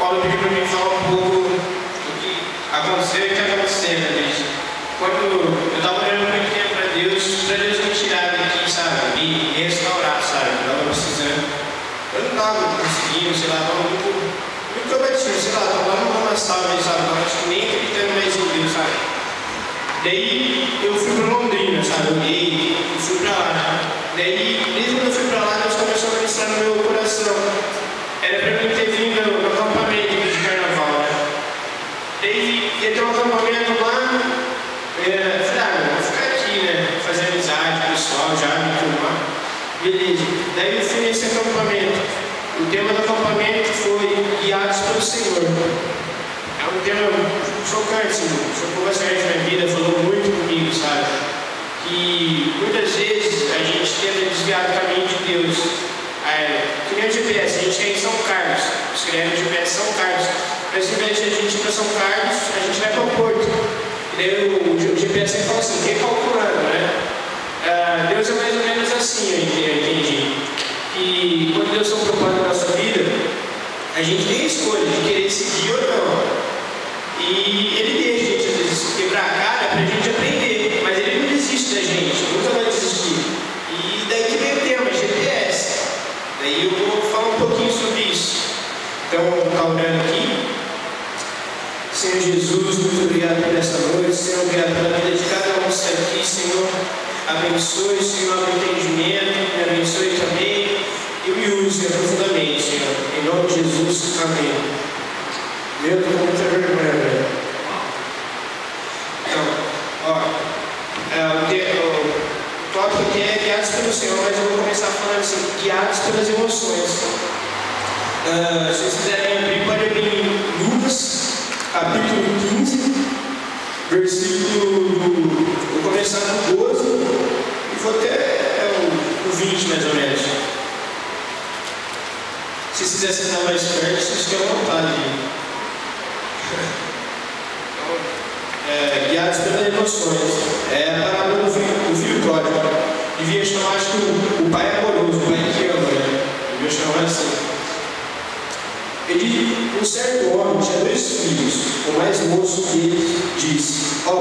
Paulo pediu para mim falar um pouco do que aconteceu e está acontecendo, né? Quando eu estava olhando muito tempo para Deus me tirar daqui, sabe? Me restaurar, sabe? Eu estava precisando. Eu não estava conseguindo, sei lá, estava muito combativo, sei lá, estava lá numa sala, sabe? Estava acho que nem acreditando mais em Deus, sabe? Daí eu fui para Londrina, sabe? Eu olhei e fui para lá, né? Daí, desde quando eu fui para lá, Deus começou a ministrar no meu coração. Era para mim ter vindo no acampamento de carnaval, né? Daí ia ter um acampamento lá, eu falei, vou ficar aqui, né? Fazer amizade com o pessoal, já me turmar. Beleza. Daí eu fui nesse acampamento. O tema do acampamento foi Guiados pelo Senhor. É um tema chocante, chocou bastante na minha vida, falou muito comigo, sabe? Que muitas vezes a gente tenta desviar do caminho de Deus. Que nem o GPS, a gente quer ir em São Carlos, escreve o GPS São Carlos, mas ao invés de a gente ir para São Carlos, a gente vai para o Porto. E daí o GPS fala assim, recalculando, né? Deus é mais ou menos assim, eu entendi. E quando Deus tem um propósito na nossa vida, a gente tem a escolha de querer seguir ou não. E Ele deixa a gente, às vezes, quebrar a cara para a gente aprender, mas Ele não desiste da gente, nunca vai desistir. E daí que vem o tema, GPS. Daí eu vou falar um pouquinho sobre isso. Então, está orando aqui. Senhor Jesus, muito obrigado por essa noite. Senhor, obrigado pela vida de cada um que está aqui, Senhor. Abençoe, Senhor, o entendimento. Me abençoe também. E me use profundamente, Senhor. Em nome de Jesus, amém. Meu Deus, muita vergonha, velho. Então, o tópico aqui é guiados pelo Senhor, mas eu vou começar falando assim, guiados pelas emoções. Se vocês quiserem abrir, pode abrir em Lucas, capítulo 15, versículo vou começar no 12 e vou até o 20 mais ou menos. Se vocês quiserem sentar mais perto, vocês têm vontade. Guiados pelas emoções. É a parábola do filho pródigo. Devia chamar, acho que o pai amoroso, o pai que ama, né? Devia chamar assim. Um certo homem tinha 2 filhos. O mais moço dele disse: ó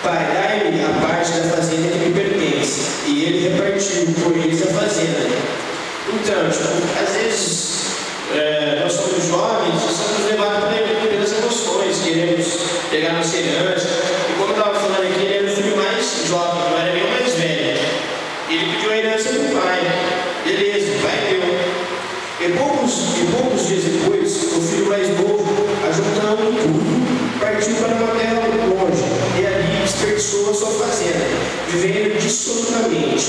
pai, dai-me a parte da fazenda que me pertence. E ele repartiu por eles a fazenda. Então, às vezes nós somos jovens e somos levados pelas emoções, queremos pegar nossa herança. E como eu estava falando aqui, ele era o filho mais jovem, não era nem o mais velho. Ele pediu a herança do pai. Beleza, o pai deu. E poucos dias depois, o filho mais novo, ajuntando tudo, partiu para uma terra longe e ali desperdiçou a sua fazenda, vivendo dissolutamente.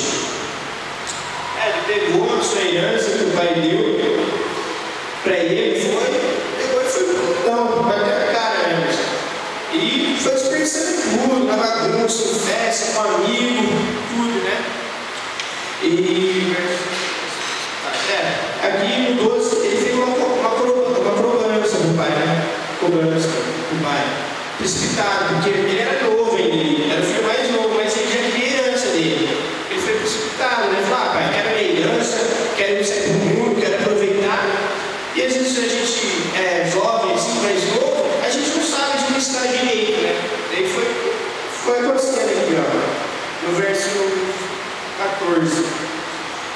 Ele pegou a sua herança que o pai deu para ele, pegou e foi bateu a cara mesmo. E foi desperdiçando tudo, na bagunça, em festa, com amigo, tudo, né? Aqui no 12, ele fez uma cobrança do pai, né? Cobrança do pai. Precipitado, porque ele era novo ainda, ele era o filho mais novo, mas ele já queria a herança dele. Ele foi precipitado, né? Falou, pai, quero a minha herança, quero sair pro mundo, quero aproveitar. E às vezes a gente é jovem, assim, mais novo, a gente não sabe administrar direito, né? Daí foi acontecendo aqui, ó, no verso 14.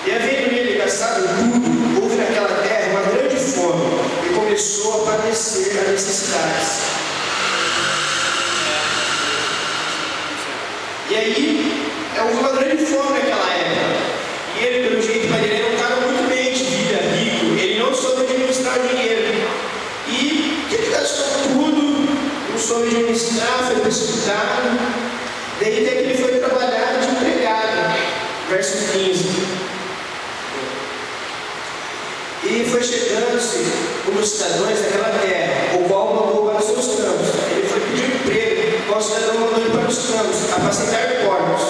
E havendo ele gastado tudo, houve naquela terra uma grande fome, e começou a padecer as necessidades. E aí, houve uma grande fome naquela época. E ele, pelo jeito, ele era um cara muito bem de vida, rico, ele não soube administrar o dinheiro. E ele gastou tudo, não soube administrar, foi precipitado. Daí até que ele foi trabalhar de empregado. Verso 15. E foi chegando-se como cidadãos daquela terra, o qual mandou para os seus campos. Ele foi pedir emprego, qual cidadão mandou ele para os campos, apacentar porcos.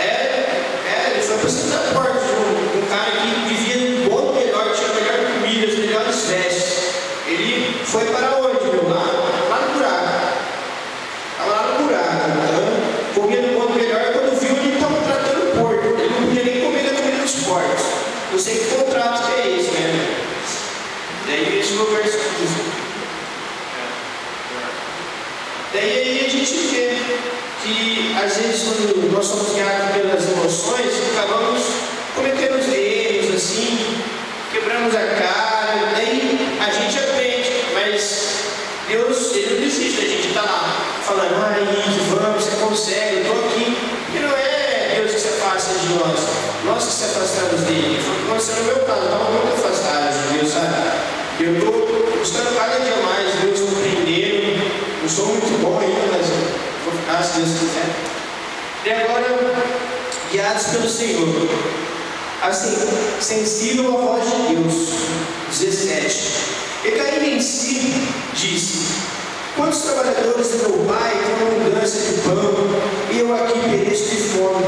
Ele foi apacentar porcos de um cara que vivia bom, melhor, tinha a melhor comida, as melhores vestes. Ele foi para onde, meu? Lá no buraco. Estava lá no buraco, comia do bom melhor. Quando viu, ele estava tratando porco. Ele não podia nem comer da comida dos porcos. Não sei que contrato que é esse, né? Daí esse foi o verso 15. Daí aí a gente vê que às vezes quando nós somos guiados pelas emoções, acabamos cometendo os erros, assim, quebramos a cara, daí a gente aprende, mas Deus, Ele não desiste da gente estar lá, falando, vamos, você consegue, eu estou aqui. E não é Deus que se afasta de nós que se afastamos dele. Foi o que aconteceu no meu caso, eu estava muito afastado de Deus, sabe? Eu estou buscando cada dia mais Deus compreendendo. Eu sou muito bom ainda, mas vou ficar se Deus quiser. E agora, guiados pelo Senhor, assim, sensível à voz de Deus. 17. E caindo em si, disse: quantos trabalhadores do meu pai têm abundância de pão, e eu aqui pereço de fome?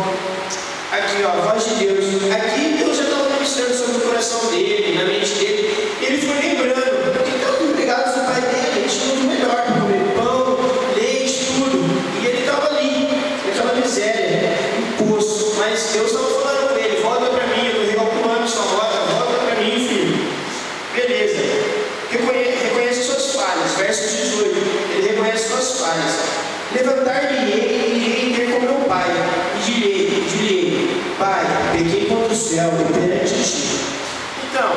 Aqui, ó, a voz de Deus. Aqui Deus já estava ministrando sobre o coração dele, na mente dele. Ele foi lembrando que tantos empregados do pai dele tinham o melhor para comer pão, leite, tudo. E ele estava ali, naquela miséria, imposto. Mas Deus estava falando com ele: volta para mim, eu estou recalculando sua rota, volta para mim, filho. Beleza. Reconhece suas falhas. Verso 18. Ele reconhece suas falhas. Levantar-me-ei e irei ter com meu pai. E direi: Pai, pequei contra o céu e perante ti. Então,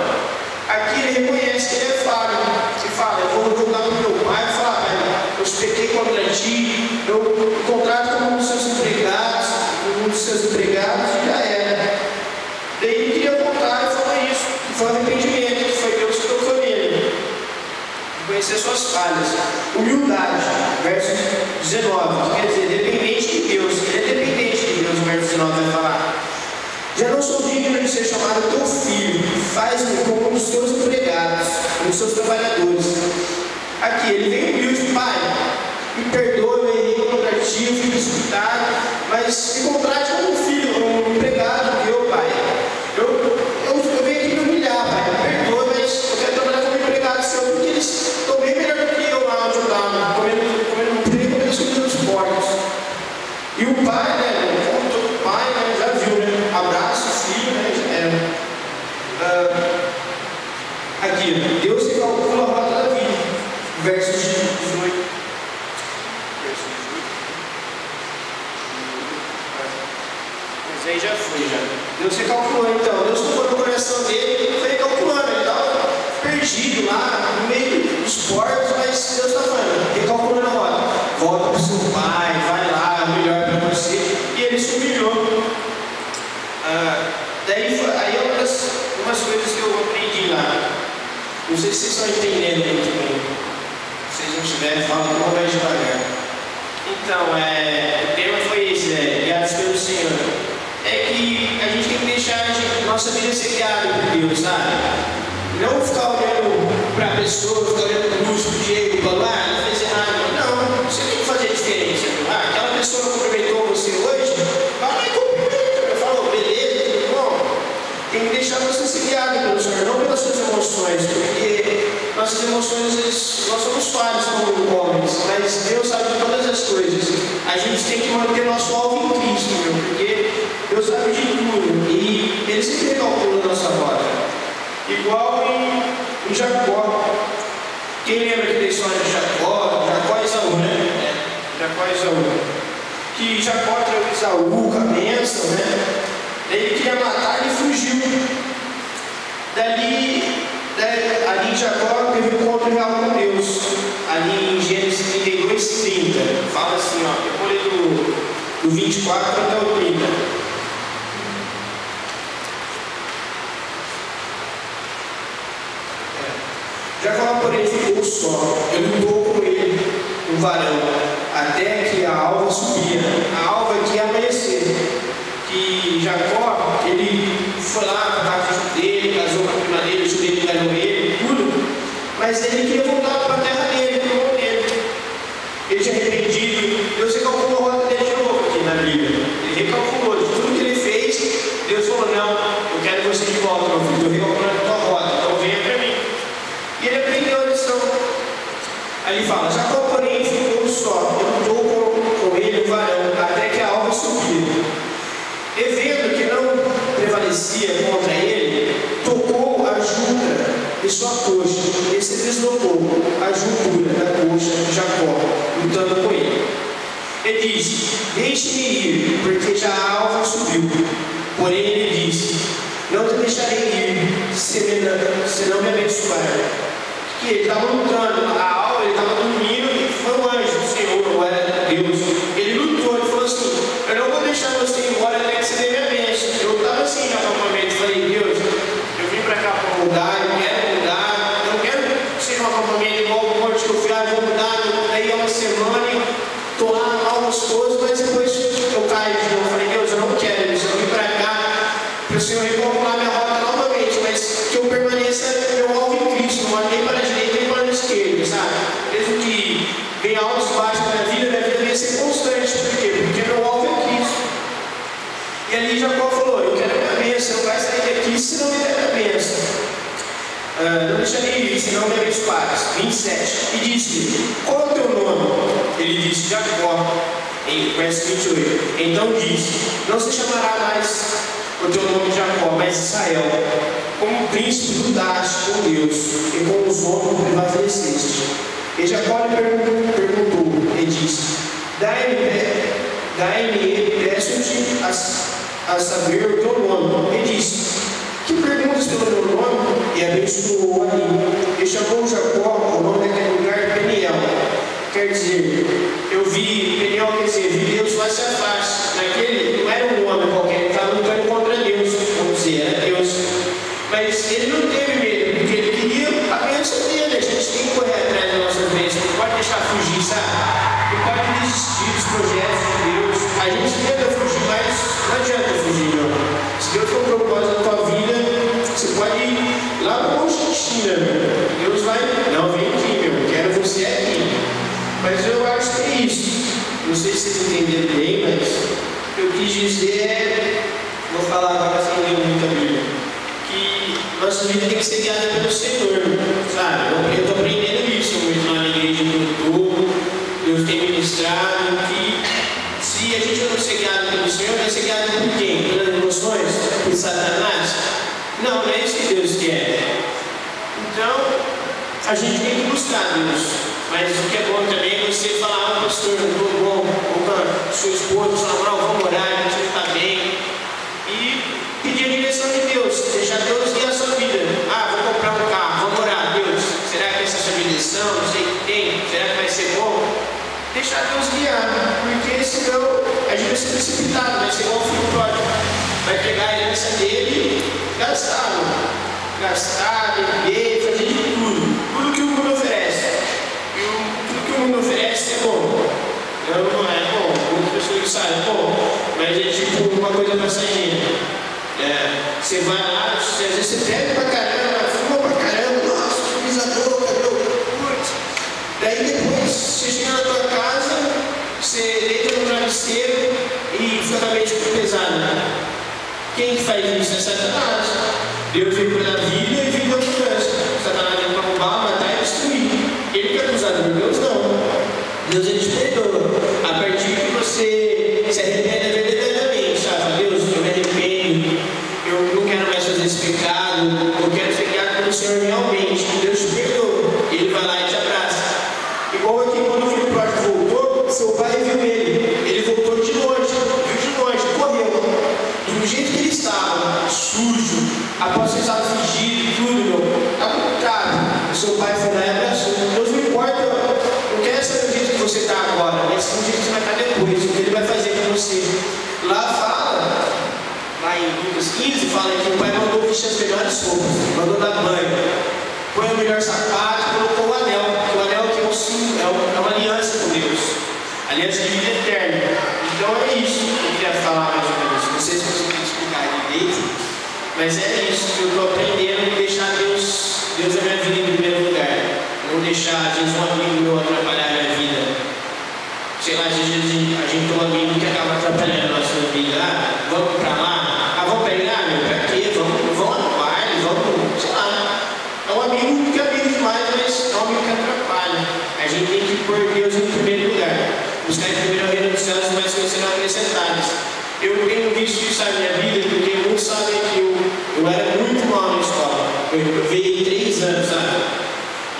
aqui ele reconhece que ele é falho. Ele fala: eu vou voltar para o meu pai e falar: pai, eu pequei contra ti, eu contrato como um dos seus empregados, e já era. Daí ele queria voltar e falar isso. E foi arrependimento, que foi Deus que tocou nele. Conhecer suas falhas. Humildade, verso 19, que quer dizer, dependente de Deus. Ele é dependente de Deus, o verso 19 vai falar: já não sou digno de ser chamado teu filho, faz-me como um dos teus empregados, um dos seus trabalhadores. Aqui, ele vem humilde: pai, me perdoe, eu errei contra ti, eu fui precipitado, mas me contrate como um filho, como um empregado teu, pai. Eu venho aqui me humilhar, pai, me perdoe, mas eu quero trabalhar como empregado seu, porque eles estão bem melhor do que eu lá onde eu estava, comendo as coisas dos porcos. E o pai, né, como todo pai, né, já viu, né, abraça o filho, né, já era. Aqui, Deus recalcula a rota da vida, verso 18. Mas aí já foi, já. Deus recalculou, então. Deus tocou no coração dele, foi recalculando. Ele estava perdido lá, no meio dos porcos, mas Deus está falando, recalculando a rota. Volta para o seu pai, vai lá, é o melhor para você. E ele se humilhou. Aí é umas coisas que eu aprendi lá. Não sei se vocês estão entendendo muito bem. Se vocês não estiverem, fala que eu vou mais devagar. Então, o tema foi esse, guiados pelo Senhor. É que a gente tem que deixar nossa vida ser guiada por Deus, sabe? Não ficar olhando para a pessoa, ficar olhando para o Lúcio, para o Diego, para lá, não fez errado. Não, você tem que fazer diferença. Aquela pessoa cumprimentou você hoje, vai lá e cumprimenta. Falou, beleza, tudo bom? Tem que deixar você ser guiado pelo Senhor, não pelas suas emoções, porque nossas emoções, nós somos falhos como homens, mas Deus sabe de todas as coisas. A gente tem que manter nosso alvo em Cristo, porque Deus sabe de tudo e Ele sempre recalcula a nossa rota. Igual em Jacó. Quem lembra aqui da história de Jacó? Jacó e Esaú, né? Jacó e Esaú. Que Jacó traiu Esaú com a bênção, né? Ele queria matar e fugiu. Ali Jacó teve um encontro real com Deus. Ali em Gênesis 32, 30. Fala assim, ó. Eu vou ler do 24 até o 30. Jacó, porém, ficou só. Eu lutou com ele, um varão, até que a alva subia. A alva que ia amanhecer. Que Jacó, ele foi lá para a casa dele, casou com a prima dele, o dele ganhou ele, tudo. Mas ele queria voltar para a terra dele, para o irmão dele. Ele tinha arrependido. Deus recalculou a rota dele de novo aqui na Bíblia. Ele recalculou de tudo que ele fez. Deus falou: não, eu quero você de volta, meu filho. Eu recalculando a tua rota, então venha para mim. E ele aprendeu a lição. Aí ele fala: Jacó, porém, ficou só. Eu lutou com ele, um varão, até que a alva subia. E vendo que não prevalecia contra ele, tocou a junta e sua coxa, e se deslocou a juntura da coxa de Jacó, lutando com ele. Ele disse: deixe-me ir, porque já a alva subiu. Porém ele disse: não te deixarei ir, se não me abençoar. Que ele estava lutando, a alva, ele estava dormindo, e foi um anjo do Senhor, ou era Deus. Ele lutou, ele falou assim: eu não vou deixar você ir embora até que você dê minha bênção. Eu estava assim no acampamento, falei: Deus, eu vim para cá para mudar, eu não quero que seja um acampamento igual o monte que eu fui, vou mudar, daí é uma semana e estou lá mal gostoso, mas depois eu caio de novo. Eu falei: Deus, eu não quero isso, eu vim para cá para o Senhor reformular minha rota novamente, mas que eu permaneça meu alvo em Cristo, não olhe nem para a direita nem para a esquerda, sabe? Mesmo que venha altos e baixos na minha vida deve ser constante. Por quê? Porque meu alvo é Cristo. E ali Jacó falou: eu quero a minha bênção, não vai sair daqui se não me der a bênção. Não deixarei ir, se não me abençoares. 27. E disse-lhe: qual é o teu nome? Ele disse: Jacó. Em verso 28. Então disse: não se chamará mais o teu nome Jacó, mas Israel. Como príncipe lutaste com Deus, e com os homens prevaleceste. E Jacó lhe perguntou, e disse: dai-me, peço-te a saber o teu nome. E disse: que perguntas pelo meu nome? E abençoou ali. E chamou Jacó o nome daquele lugar Peniel. Quer dizer, eu vi, Peniel quer dizer, vi Deus face a face. Naquele, não era um homem qualquer, ele estava lutando contra Deus, vamos dizer, era Deus. Mas ele não teve medo, porque ele queria a bênção dele. A gente tem que correr atrás das nossas bênçãos, não pode deixar fugir, sabe? Não pode desistir dos projetos de Deus. A gente tenta fugir, mas não adianta fugir, não. Se Deus for um propósito na tua vida, você pode ir lá para Argentina, meu. Deus vai, não, vem aqui, meu, quero você aqui. Mas eu acho que é isso. Não sei se vocês entenderam bem, mas o que eu quis dizer é, vou falar agora sem ler muito a Bíblia, que nossa vida tem que ser guiada pelo Senhor, sabe? Eu estou aprendendo isso muito lá na igreja que eu estou. Deus tem ministrado que se a gente não ser guiado pelo Senhor, vai ser guiado por quem? Pelas emoções? Por Satanás? Não, não é isso que Deus quer. Então, a gente tem que buscar Deus. Mas o que é bom também é você falar: pastor, eu estou bom, ou com a sua esposa, falar: vamos orar, a gente está bem. E pedir a direção de Deus, deixar Deus guiar a sua vida. Vou comprar um carro, vamos orar: Deus, será que essa é a sua direção? Não sei o que tem, será que vai ser bom? Deixar Deus guiar, porque senão a gente vai ser precipitado, vai ser igual o filho pródigo. Vai pegar a herança dele e gastar, beber, fazer de tudo que o mundo oferece. E tudo que o mundo oferece é bom. Não é bom, muitas pessoas sabem, é bom, mas é tipo uma coisa passageira. Você vai lá, às vezes você bebe pra caramba, fuma pra caramba, nossa, pisador, cabelo curto. Daí depois você chega na tua casa, você deita no travesseiro e fica com a mente pesada. Quem que faz isso? É Satanás. Deus veio para a vida e veio para a mudança. Satanás veio para roubar, matar e destruir. Ele que é acusador, Deus não. Deus ele te perdoa. A partir que você se arrepende verdadeiramente, sabe? Deus, eu me arrependo, eu não quero mais fazer esse pecado, eu quero ser guiado pelo Senhor realmente. Deus te perdoa. Ele vai lá e te abraça. Igual aqui quando o filho pródigo voltou, seu pai viu ele. Ele voltou de longe, correu. Do jeito que ele estava, sujo, após você estar fugido e tudo, meu, estava complicado. O seu pai foi lá e abraçou. Deus não importa, não quer saber do jeito que você está agora, mas do jeito que você vai estar depois, o que ele vai fazer com você. Lá em Lucas 15, fala que o pai mandou vestir as melhores roupas, mandou dar banho, põe o melhor sapato, colocou o anel, que o anel que é um símbolo, é uma aliança com Deus, aliança de vida eterna. Então é isso que eu queria falar mais ou menos. Não sei se você tem que explicar direito, mas é isso que eu estou aprendendo, deixar Deus na minha vida em primeiro lugar. Não deixar, às vezes, um amigo meu atrapalhar a minha vida. Sei lá, às vezes a gente tem um amigo que acaba atrapalhando a nossa vida. Vamos pra lá? Vamos pegar, meu? Pra quê? Vamos no baile, vamos, sei lá. É um amigo que é amigo demais, mas é um amigo que atrapalha. A gente tem que pôr Deus em primeiro lugar. Buscar em primeiro o reino dos céus e mais coisas serão acrescentadas. Eu tenho visto isso na minha vida, porque muitos sabem que eu era muito mal na escola. Eu veio 3 anos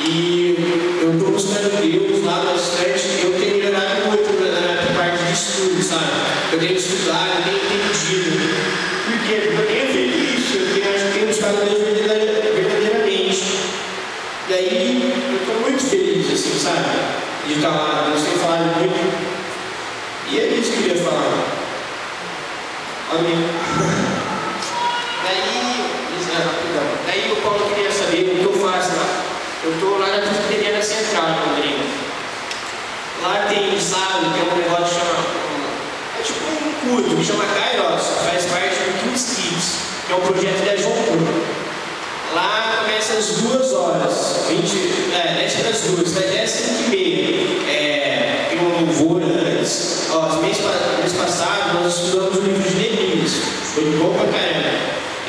E eu estou buscando Deus lá bastante. Eu tenho melhorado muito na parte de estudo, sabe? Eu tenho estudado, eu tenho entendido. Por quê? Porque eu tenho feito isso, eu tenho buscado Deus verdadeiramente. Daí eu estou muito feliz, assim, sabe? De estar lá, Deus tem falado muito. E é isso que eu queria falar. Amém. Daí o Paulo queria saber o que eu faço lá. Eu estou lá na Presbiteriana Central, no Rodrigo. Lá tem um sábado, que é um negócio que chama. É tipo um culto, que chama Kairos, faz parte do Kings Kids, que é um projeto da João Paulo. Lá começa às 2 horas. Antes das 2, vai até 5h30. Tem um louvor antes. Mês passado nós estudamos o livro de Neemias. Foi bom pra caramba.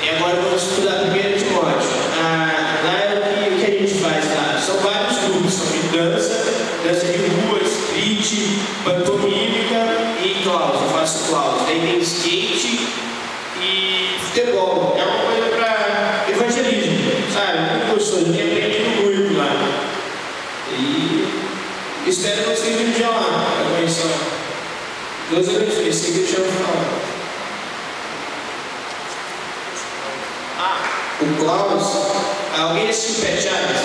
E agora vamos estudar 1 Timóteo. Lá é o que a gente faz lá. São vários grupos. São de dança de rua, street, pantomímica e claus. Eu faço claus. Daí tem skate e futebol. É uma coisa para evangelismo, sabe? Muito gostoso. Eu tenho aprendido muito lá. E espero que vocês um dia lá para conhecer. Deus abençoe. Esse que eu tinha falado. O Klaus, alguém assistiu Pet Chaves?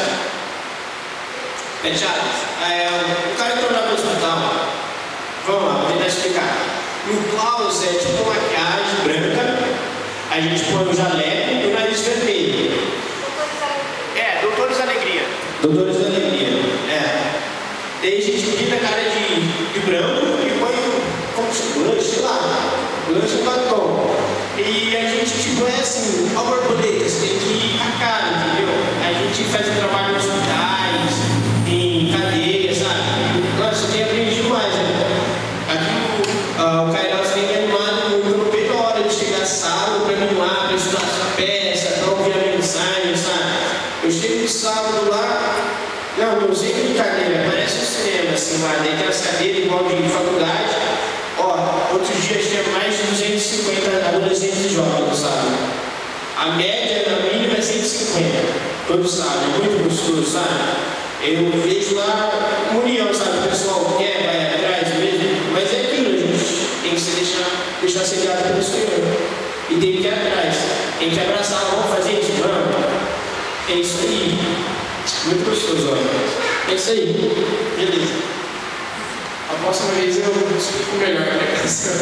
Pet Chaves? O cara entrou no hospital. Vamos lá, vou tentar explicar. O Klaus é tipo uma maquiagem branca, a gente põe um jaleco e o nariz vermelho. Doutores da Alegria. Doutores da Alegria, Daí a gente pinta a cara de branco e põe como se fosse lanche e batom. E a gente tipo é assim, ao borboleta, você tem que ir a cara, entendeu? A gente faz um trabalho em hospitais, em cadeias, sabe? Nossa, eu tenho aprendido mais, né? Aqui o Kairos vem me animado muito, eu não vejo a hora de chegar sábado para me animar, para estudar essa peça, para ouvir a mensagem, sabe? Eu chego no sábado lá, não sei que cadeira, parece um cinema assim lá, daí tem as cadeiras igual de faculdade. Outros dias tinha mais de 250 adolescentes e jovens, sabe? A média, na mínima, é 150, todos sabem, é muito gostoso, sabe? Eu vejo lá uma união, sabe? O pessoal quer, vai atrás mesmo, mas é aquilo, a gente tem que se deixar ser guiado pelo Senhor. E tem que ir atrás, tem que abraçar, vamos fazer isso, vamos. É isso aí. Muito gostoso, olha. É isso aí. Beleza. A próxima vez eu explico melhor a minha canção.